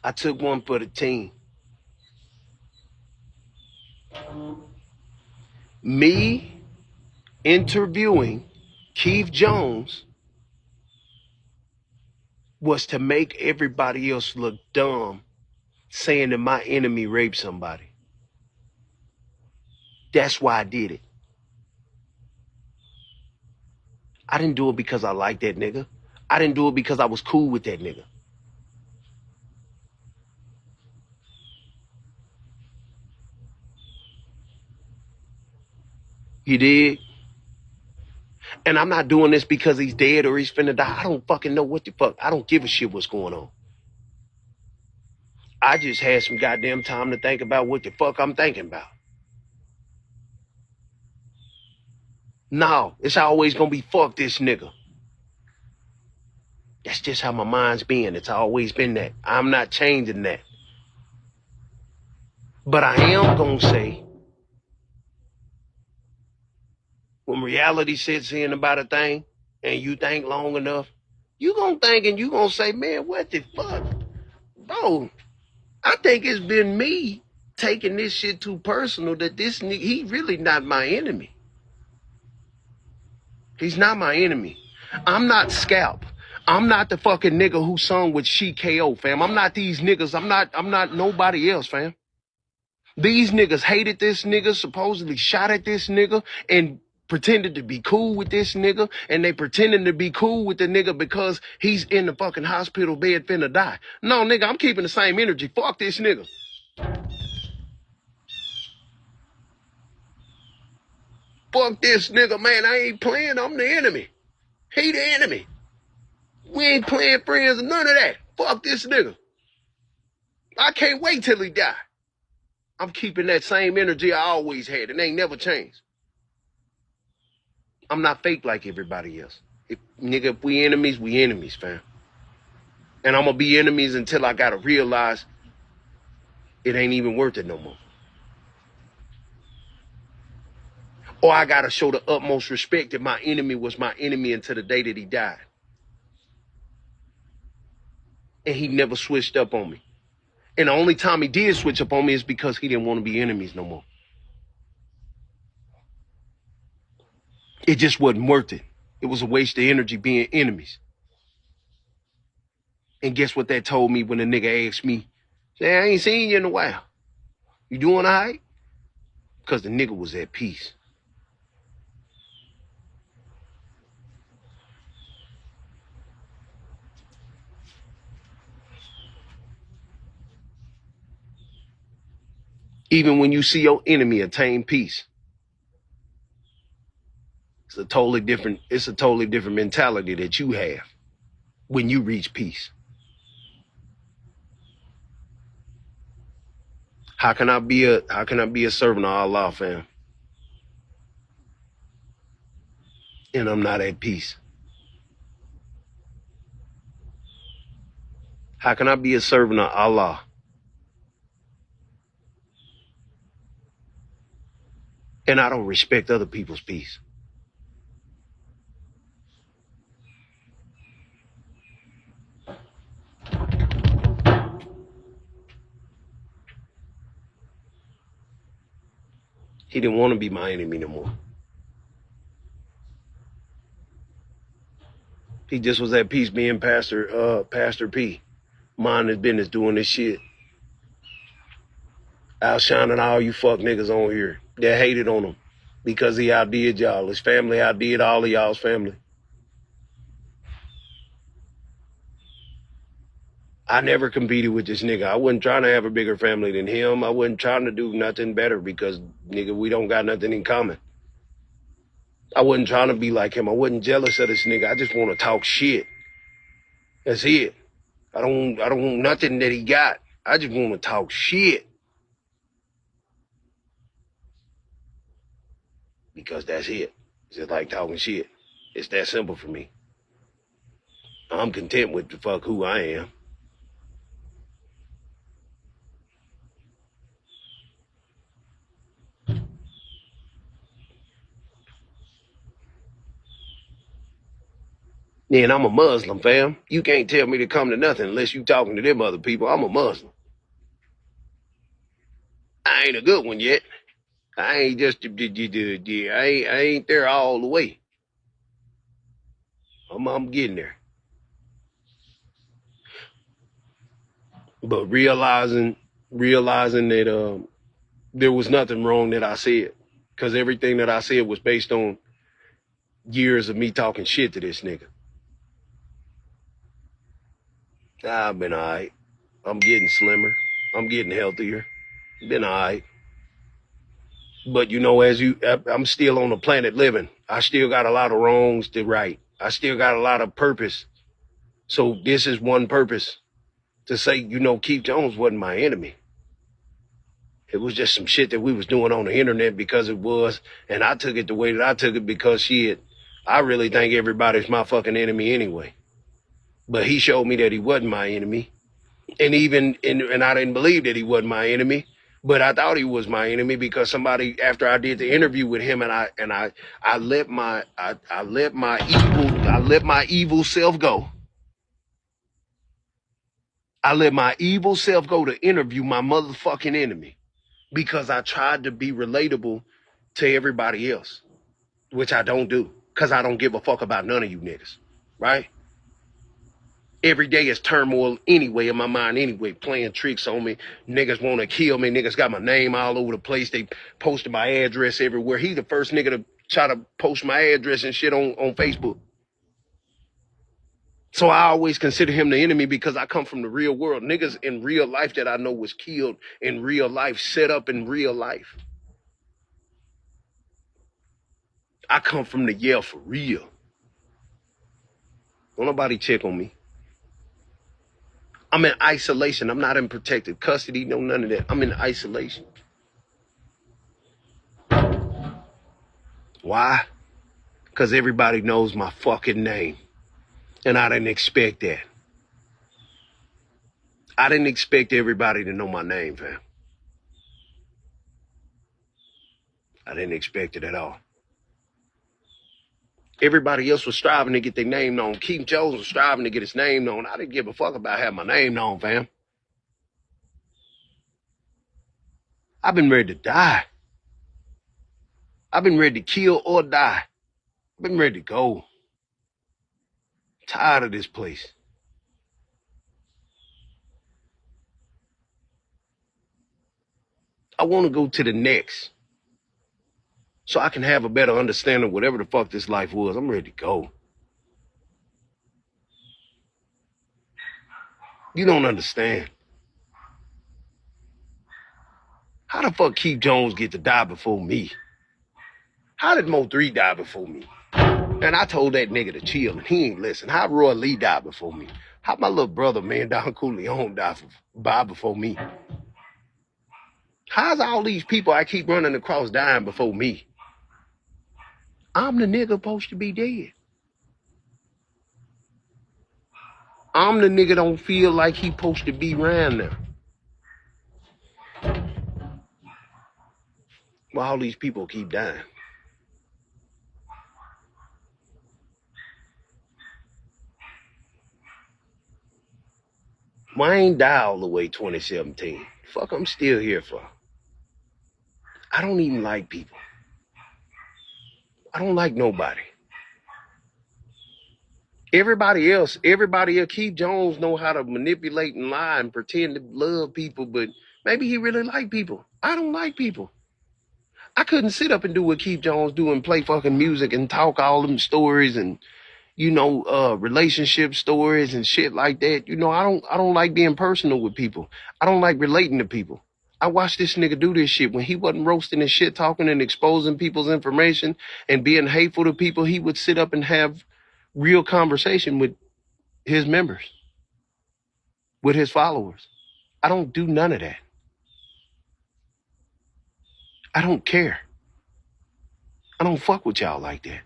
I took one for the team. Me interviewing Keith Jones was to make everybody else look dumb, saying that my enemy raped somebody. That's why I did it. I didn't do it because I liked that nigga. I didn't do it because I was cool with that nigga. You did? And I'm not doing this because he's dead or he's finna die. I don't fucking know what the fuck. I don't give a shit what's going on. I just had some goddamn time to think about what the fuck I'm thinking about. No, it's always gonna be fuck this nigga. That's just how my mind's been. It's always been that. I'm not changing that. But I am gonna say, when reality sits in about a thing and you think long enough, you gonna think and you gonna say, man, what the fuck? Bro, I think it's been me taking this shit too personal that this nigga, he really not my enemy. He's not my enemy. I'm not Scalp. I'm not the fucking nigga who sung with She KO, fam. I'm not these niggas. I'm not nobody else, fam. These niggas hated this nigga, supposedly shot at this nigga, and pretended to be cool with this nigga, and they pretending to be cool with the nigga because he's in the fucking hospital bed finna die. No, nigga, I'm keeping the same energy. Fuck this nigga. Fuck this nigga, man. I ain't playing. I'm the enemy. He the enemy. We ain't playing friends or none of that. Fuck this nigga. I can't wait till he die. I'm keeping that same energy I always had. It ain't never changed. I'm not fake like everybody else. If we enemies, fam. And I'm gonna be enemies until I gotta realize it ain't even worth it no more. Or I gotta show the utmost respect that my enemy was my enemy until the day that he died. And he never switched up on me. And the only time he did switch up on me is because he didn't want to be enemies no more. It just wasn't worth it. It was a waste of energy being enemies. And guess what that told me when the nigga asked me, say, I ain't seen you in a while. You doing all right? Because the nigga was at peace. Even when you see your enemy attain peace, it's a totally different mentality that you have when you reach peace. How can I be a servant of Allah, fam? And I'm not at peace. How can I be a servant of Allah and I don't respect other people's peace? He didn't want to be my enemy no more. He just was at peace being Pastor P. Mind his business doing this shit. Outshining all you fuck niggas on here that hated on him because he outdid y'all. His family outdid all of y'all's family. I never competed with this nigga. I wasn't trying to have a bigger family than him. I wasn't trying to do nothing better because, nigga, we don't got nothing in common. I wasn't trying to be like him. I wasn't jealous of this nigga. I just want to talk shit. That's it. I don't want nothing that he got. I just want to talk shit. Because that's it. It's just like talking shit. It's that simple for me. I'm content with the fuck who I am. And I'm a Muslim, fam. You can't tell me to come to nothing unless you talking to them other people. I'm a Muslim. I ain't a good one yet. I ain't just, I ain't there all the way. I'm getting there. But realizing that there was nothing wrong that I said, because everything that I said was based on years of me talking shit to this nigga. I've been all right. I'm getting slimmer. I'm getting healthier. Been all right. But you know, I'm still on the planet living. I still got a lot of wrongs to right. I still got a lot of purpose. So this is one purpose, to say, Keith Jones wasn't my enemy. It was just some shit that we was doing on the internet because it was, and I took it the way that I took it because I really think everybody's my fucking enemy anyway. But he showed me that he wasn't my enemy. And I didn't believe that he wasn't my enemy, but I thought he was my enemy because somebody, after I did the interview with him, and I let my evil self go. I let my evil self go to interview my motherfucking enemy because I tried to be relatable to everybody else, which I don't do because I don't give a fuck about none of you niggas, right? Every day is turmoil anyway in my mind anyway, playing tricks on me. Niggas want to kill me. Niggas got my name all over the place. They posted my address everywhere. He the first nigga to try to post my address and shit on Facebook. So I always consider him the enemy because I come from the real world. Niggas in real life that I know was killed in real life, set up in real life. I come from the Yale for real. Don't nobody check on me. I'm in isolation. I'm not in protective custody. No, none of that. I'm in isolation. Why? Because everybody knows my fucking name. And I didn't expect that. I didn't expect everybody to know my name, fam. I didn't expect it at all. Everybody else was striving to get their name known. Keith Jones was striving to get his name known. I didn't give a fuck about having my name known, fam. I've been ready to die. I've been ready to kill or die. I've been ready to go. Tired of this place. I want to go to the next so I can have a better understanding of whatever the fuck this life was. I'm ready to go. You don't understand. How the fuck Keith Jones get to die before me? How did Mo 3 die before me? And I told that nigga to chill, and he ain't listen. How Roy Lee died before me? How my little brother, man, Don Cooley died before me? How's all these people I keep running across dying before me? I'm the nigga supposed to be dead. I'm the nigga don't feel like he supposed to be around now. Well, all these people keep dying. Well, I ain't die all the way 2017. Fuck, I'm still here for. I don't even like people. I don't like nobody. Everybody else, Keith Jones know how to manipulate and lie and pretend to love people, but maybe he really like people. I don't like people. I couldn't sit up and do what Keith Jones do and play fucking music and talk all them stories and, relationship stories and shit like that. I don't like being personal with people. I don't like relating to people. I watched this nigga do this shit when he wasn't roasting and shit talking and exposing people's information and being hateful to people. He would sit up and have real conversation with his members, with his followers. I don't do none of that. I don't care. I don't fuck with y'all like that.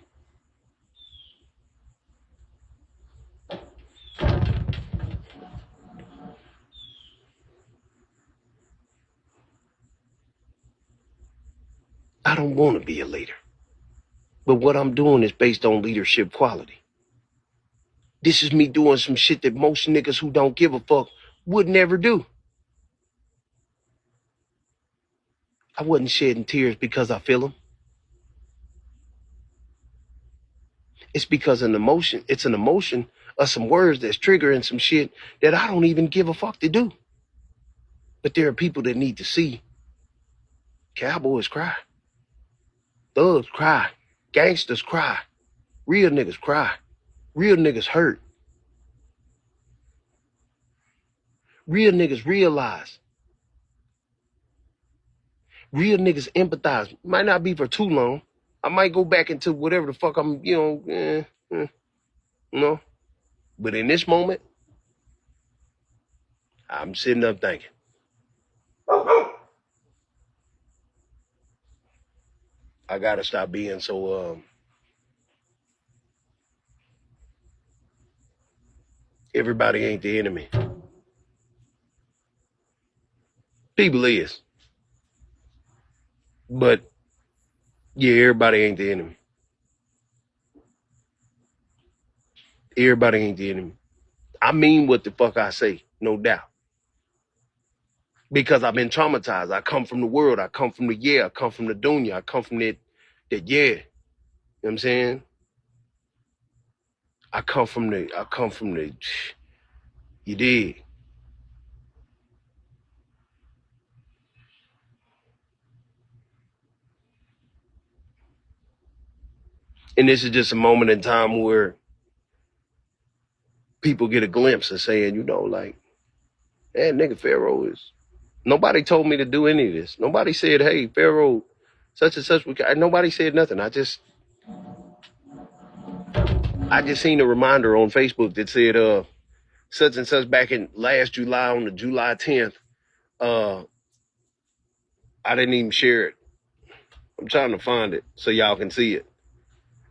I don't want to be a leader. But what I'm doing is based on leadership quality. This is me doing some shit that most niggas who don't give a fuck would never do. I wasn't shedding tears because I feel them. It's because an emotion, it's an emotion of some words that's triggering some shit that I don't even give a fuck to do. But there are people that need to see. Cowboys cry. Thugs cry. Gangsters cry. Real niggas cry. Real niggas hurt. Real niggas realize. Real niggas empathize. Might not be for too long. I might go back into whatever the fuck I'm, no. But in this moment, I'm sitting up thinking. I gotta stop being so, everybody ain't the enemy. People is. But, yeah, everybody ain't the enemy. Everybody ain't the enemy. I mean what the fuck I say, no doubt. Because I've been traumatized. I come from the world. I come from the I come from the dunya. I come from that yeah. You know what I'm saying? I come from the, you dig? And this is just a moment in time where people get a glimpse of saying, like, man, nigga, Fero is, nobody told me to do any of this. Nobody said, hey, Fero, such and such. Nobody said nothing. I just seen a reminder on Facebook that said, such and such back in last July on the July 10th. I didn't even share it. I'm trying to find it so y'all can see it.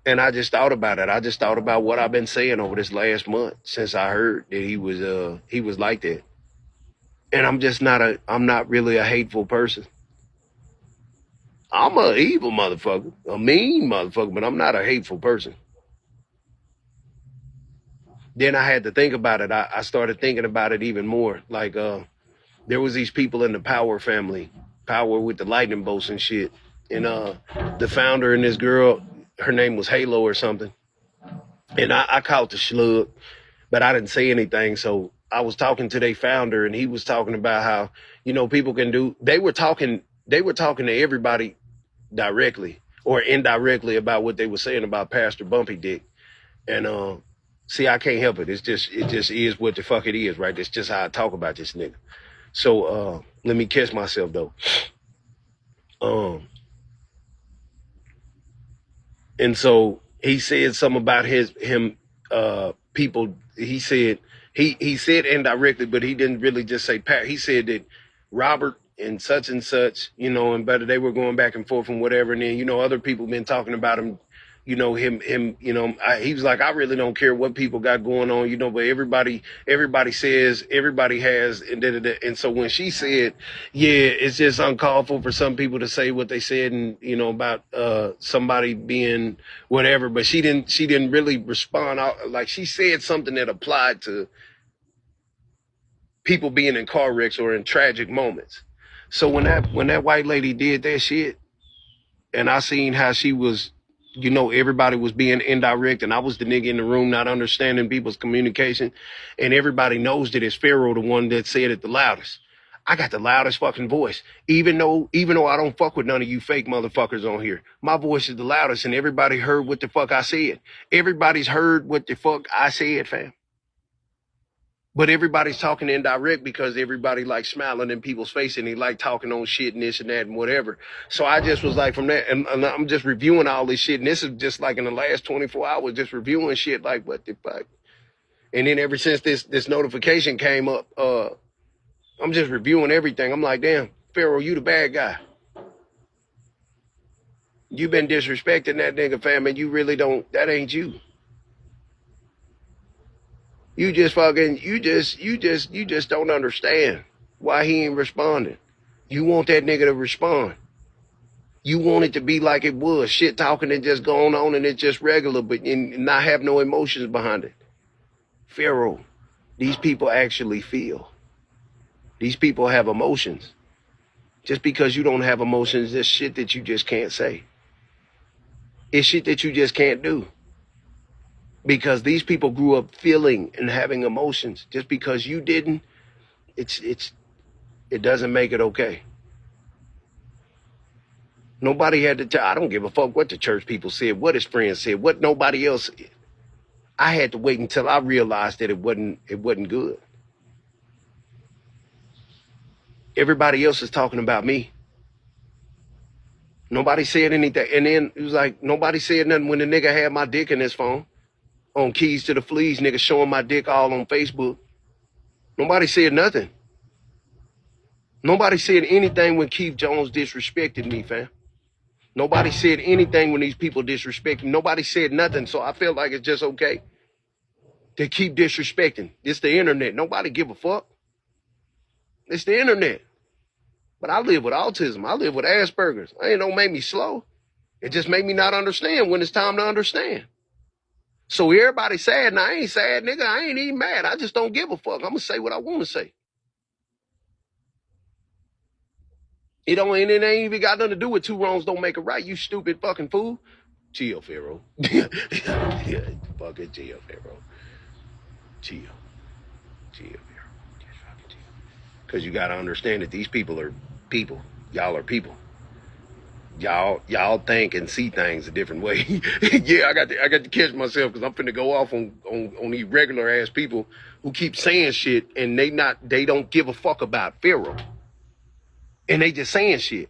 And I just thought about it. I just thought about what I've been saying over this last month since I heard that he was like that. And I'm not really a hateful person. I'm a evil motherfucker, a mean motherfucker, but I'm not a hateful person. Then I had to think about it. I started thinking about it even more. Like, there was these people in the Power family, Power with the lightning bolts and shit. And the founder and this girl, her name was Halo or something. And I caught the slug, but I didn't say anything. So I was talking to their founder, and he was talking about how, people can do, they were talking to everybody directly or indirectly about what they were saying about Pastor Bumpy Dick. And see, I can't help it. It just is what the fuck it is, right? That's just how I talk about this nigga. So let me catch myself though. And so he said something about people. He said he said indirectly, but he didn't really just say Pat. He said that Robert and such, and better they were going back and forth and whatever. And then, other people been talking about him, he was like, I really don't care what people got going on, but everybody says, everybody has, and so when she said, yeah, it's just uncalled for some people to say what they said and, about somebody being whatever, but she didn't really respond. Like, she said something that applied to people being in car wrecks or in tragic moments. So when that white lady did that shit, and I seen how she was, everybody was being indirect, and I was the nigga in the room not understanding people's communication, and everybody knows that it's Fero the one that said it the loudest. I got the loudest fucking voice, even though I don't fuck with none of you fake motherfuckers on here. My voice is the loudest, and everybody heard what the fuck I said. Everybody's heard what the fuck I said, fam. But everybody's talking indirect because everybody like smiling in people's face and they like talking on shit and this and that and whatever. So I just was like, from that, and I'm just reviewing all this shit. And this is just like in the last 24 hours, just reviewing shit like, what the fuck? And then ever since this notification came up, I'm just reviewing everything. I'm like, damn, Fero, you the bad guy. You been disrespecting that nigga, fam, and you really don't, that ain't you. You just don't understand why he ain't responding. You want that nigga to respond. You want it to be like it was, shit talking and just going on and it's just regular, but and not have no emotions behind it. Fero, these people actually feel. These people have emotions. Just because you don't have emotions, there's shit that you just can't say. It's shit that you just can't do. Because these people grew up feeling and having emotions. Just because you didn't, it doesn't make it okay. Nobody had to tell. I don't give a fuck what the church people said, what his friends said, what nobody else said. I had to wait until I realized that it wasn't good. Everybody else is talking about me. Nobody said anything. And then it was like, nobody said nothing when the nigga had my dick in his phone. On Keys to the Fleas, nigga showing my dick all on Facebook. Nobody said nothing. Nobody said anything when Keith Jones disrespected me, fam. Nobody said anything when these people disrespected me. Nobody said nothing, so I feel like it's just okay to keep disrespecting. It's the internet. Nobody give a fuck. It's the internet. But I live with autism. I live with Asperger's. It don't make me slow. It just make me not understand when it's time to understand. So everybody sad, and I ain't sad, nigga. I ain't even mad. I just don't give a fuck. I'm going to say what I want to say. It ain't even got nothing to do with two wrongs don't make a right, you stupid fucking fool. Chill, Fero. Fucking chill, Fero. Chill. Chill, Fero. Just fucking chill. Because you got to understand that these people are people. Y'all are people. Y'all think and see things a different way. Yeah, I got to catch myself because I'm finna go off on these regular ass people who keep saying shit and they don't give a fuck about Fero. And they just saying shit.